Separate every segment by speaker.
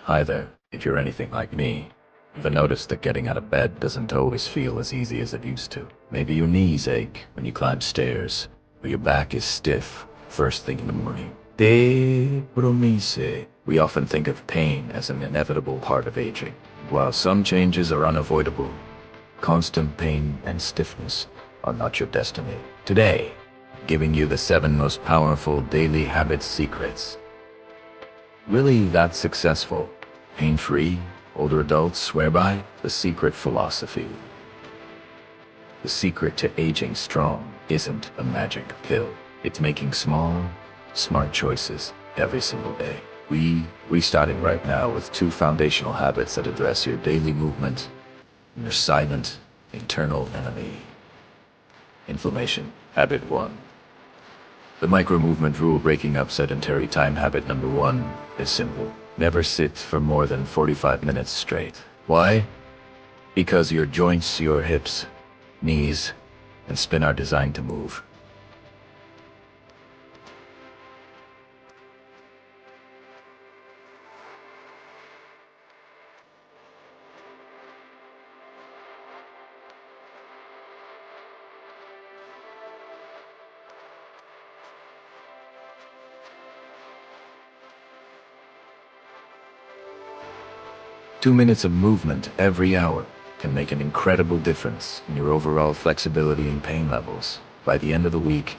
Speaker 1: Hi there. If you're anything like me, you've noticed that getting out of bed doesn't always feel as easy as it used to. Maybe your knees ache when you climb stairs, or your back is stiff first thing in the morning. De promise. We often think of pain as an inevitable part of aging. While some changes are unavoidable, constant pain and stiffness are not your destiny. Today, I'm giving you the 7 most powerful daily habit secrets. Really that successful, pain-free, older adults swear by the secret philosophy. The secret to aging strong isn't a magic pill. It's making small, smart choices every single day. We starting right now with 2 foundational habits that address your daily movement, your silent, internal enemy, inflammation. Habit 1. The micro-movement rule. Breaking up sedentary time. Habit number 1 is simple. Never sit for more than 45 minutes straight. Why? Because your joints, your hips, knees, and spine are designed to move. Two minutes of movement every hour can make an incredible difference in your overall flexibility and pain levels. By the end of the week,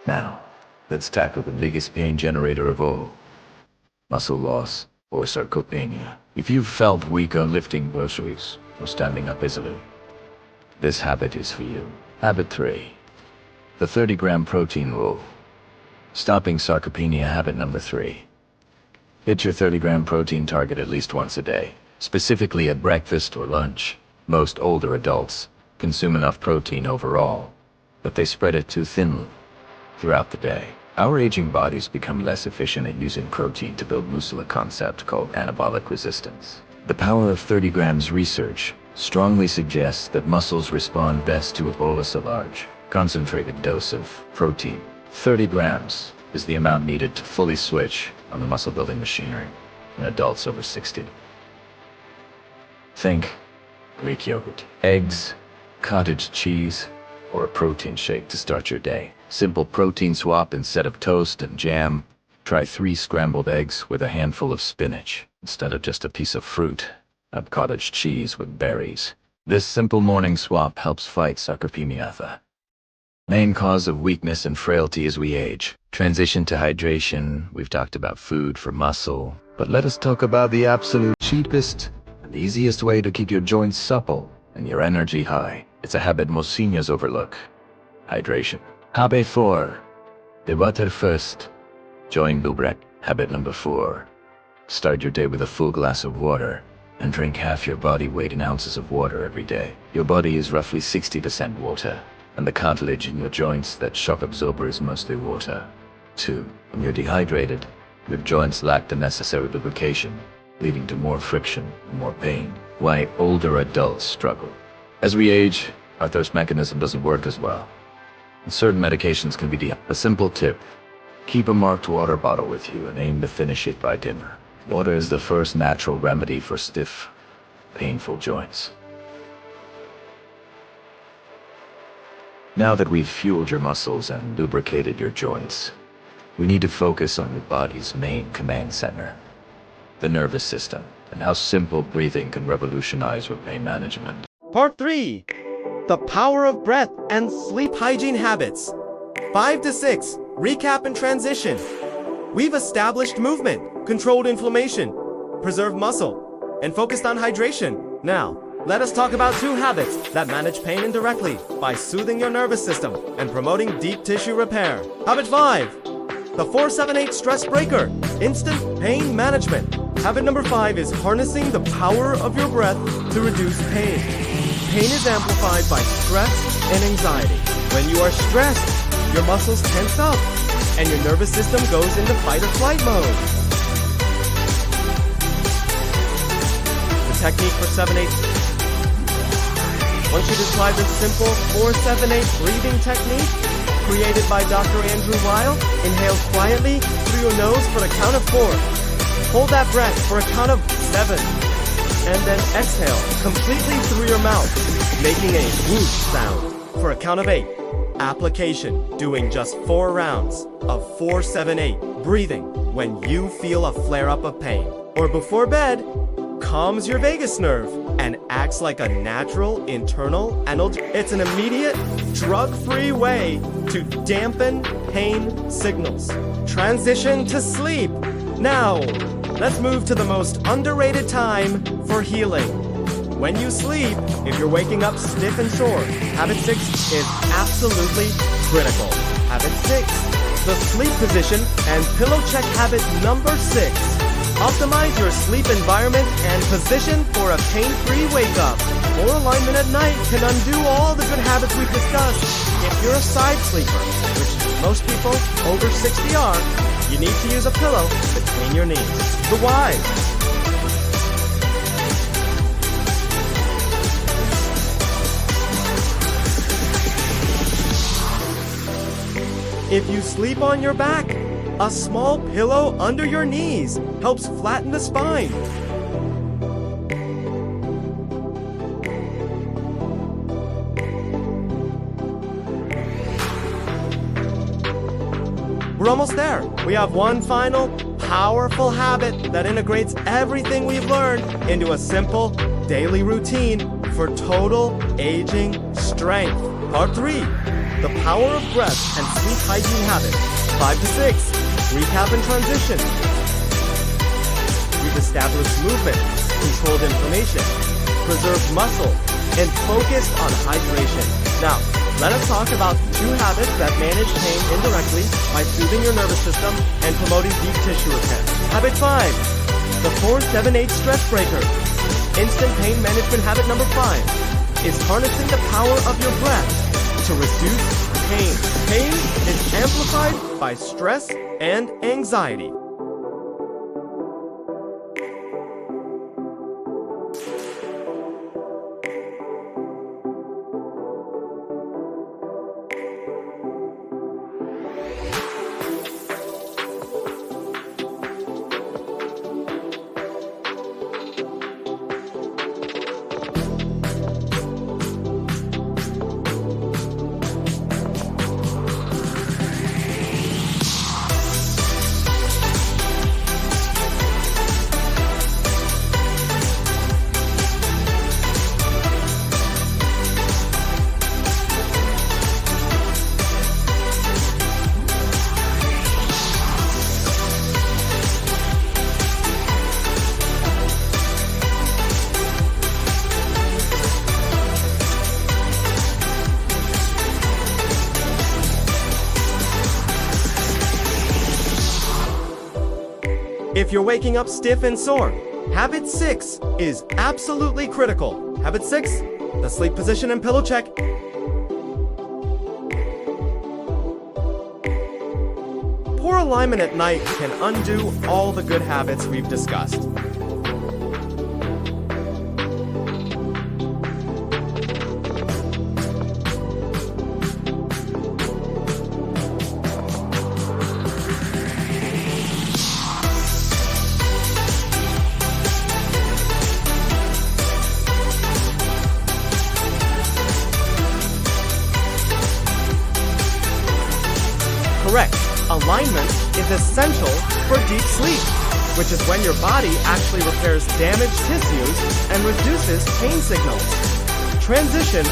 Speaker 1: now, let's tackle the biggest pain generator of all, muscle loss or sarcopenia. If you've felt weak on lifting groceries or standing up easily, this habit is for you. Habit 3. The 30-gram protein rule. Stopping sarcopenia. Habit number 3. Hit your 30-gram protein target at least once a day, specifically at breakfast or lunch. Most older adults consume enough protein overall, but they spread it too thinly throughout the day. Our aging bodies become less efficient at using protein to build muscle, a concept called anabolic resistance. The power of 30 grams research strongly suggests that muscles respond best to a bolus, a large, concentrated dose of protein. 30 grams is the amount needed to fully switch on the muscle-building machinery in adults over 60. Think Greek yogurt, eggs, cottage cheese, or a protein shake to start your day. Simple protein swap. Instead of toast and jam, try 3 scrambled eggs with a handful of spinach. Instead of just a piece of fruit, have cottage cheese with berries. This simple morning swap helps fight sarcopenia, the main cause of weakness and frailty as we age. Transition to hydration. We've talked about food for muscle, but let us talk about the absolute cheapest and easiest way to keep your joints supple and your energy high. It's a habit most seniors overlook: hydration. Habit 4. The water first. Join Lubrak. Habit number 4. Start your day with a full glass of water and drink half your body weight in ounces of water every day. Your body is roughly 60% water, and the cartilage in your joints, that shock absorber, is mostly water. 2. When you're dehydrated, your joints lack the necessary lubrication, leading to more friction and more pain. Why older adults struggle. As we age, our thirst mechanism doesn't work as well. And certain medications can be a simple tip. Keep a marked water bottle with you and aim to finish it by dinner. Water is the first natural remedy for stiff, painful joints. Now that we've fueled your muscles and lubricated your joints, we need to focus on your body's main command center, the nervous system, and how simple breathing can revolutionize your pain management.
Speaker 2: Part 3. The power of breath and sleep hygiene habits. 5 to 6. Recap and transition. We've established movement, controlled inflammation, preserved muscle, and focused on hydration. Now, let us talk about 2 habits that manage pain indirectly by soothing your nervous system and promoting deep tissue repair. Habit 5. The 4-7-8 stress breaker, instant pain management. Habit number 5 is harnessing the power of your breath to reduce pain. Pain is amplified by stress and anxiety. When you are stressed, your muscles tense up and your nervous system goes into fight or flight mode. The technique for 7-8. Once you describe this simple 4-7-8 breathing technique, created by Dr. Andrew Weil, inhale quietly through your nose for the count of 4. Hold that breath for a count of 7. And then exhale completely through your mouth, making a whoosh sound for a count of 8. Application, doing just 4 rounds of 4-7-8 breathing when you feel a flare-up of pain. Or before bed, calms your vagus nerve and acts like a natural internal analgesic. It's an immediate, drug-free way to dampen pain signals. Transition to sleep. Now, let's move to the most underrated time for healing. When you sleep, if you're waking up stiff and sore, habit 6 is absolutely critical. Habit 6, the sleep position and pillow check habit number 6. Optimize your sleep environment and position for a pain-free wake-up. Poor alignment at night can undo all the good habits we've discussed. If you're a side sleeper, which most people over 60 are, you need to use a pillow between your knees. The why. If you sleep on your back, a small pillow under your knees helps flatten the spine. We're almost there. We have one final, powerful habit that integrates everything we've learned into a simple daily routine for total aging strength. Part 3, the power of breath and sleep hygiene habits. 5 to 6, recap and transition. We've established movement, controlled inflammation, preserved muscle, and focused on hydration. Now, let us talk about 2 habits that manage pain indirectly by soothing your nervous system and promoting deep tissue repair. Habit 5, the 4-7-8 stress breaker. Instant pain management habit number 5 is harnessing the power of your breath to reduce pain. Pain is amplified by stress and anxiety. If you're waking up stiff and sore, habit 6 is absolutely critical. Habit 6, the sleep position and pillow check. Poor alignment at night can undo all the good habits we've discussed. alignment is essential for deep sleep, which is when your body actually repairs damaged tissues and reduces pain signals. Transition.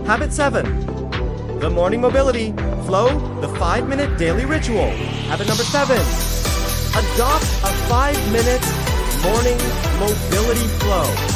Speaker 2: Habit 7. The morning mobility. Flow, the 5-minute daily ritual. Habit number 7. Adopt a 5-minute morning mobility flow.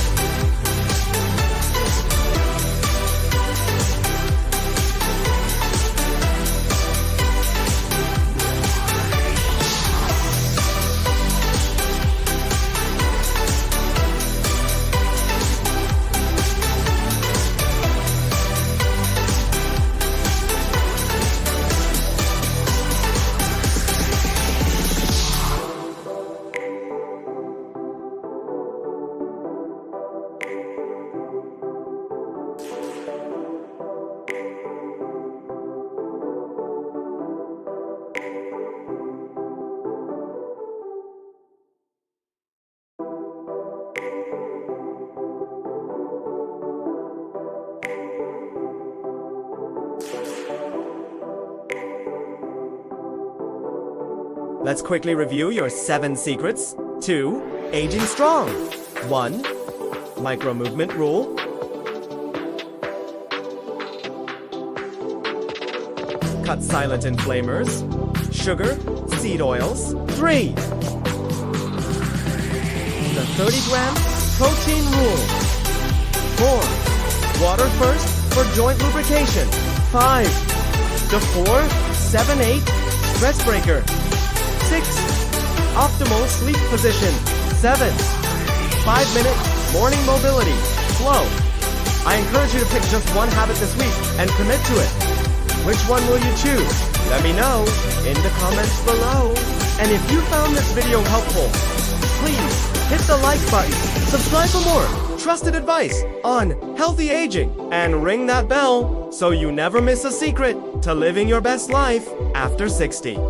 Speaker 2: Let's quickly review your 7 secrets to aging strong. 1. Micro movement rule. Cut silent inflamers. Sugar, seed oils. 3. The 30-gram protein rule. 4. Water first for joint lubrication. 5. The 4-7-8 stress breaker. 6. Optimal sleep position. 7. 5-minute morning mobility. Flow. I encourage you to pick just one habit this week and commit to it. Which one will you choose? Let me know in the comments below. And if you found this video helpful, please hit the like button, subscribe for more trusted advice on healthy aging, and ring that bell so you never miss a secret to living your best life after 60.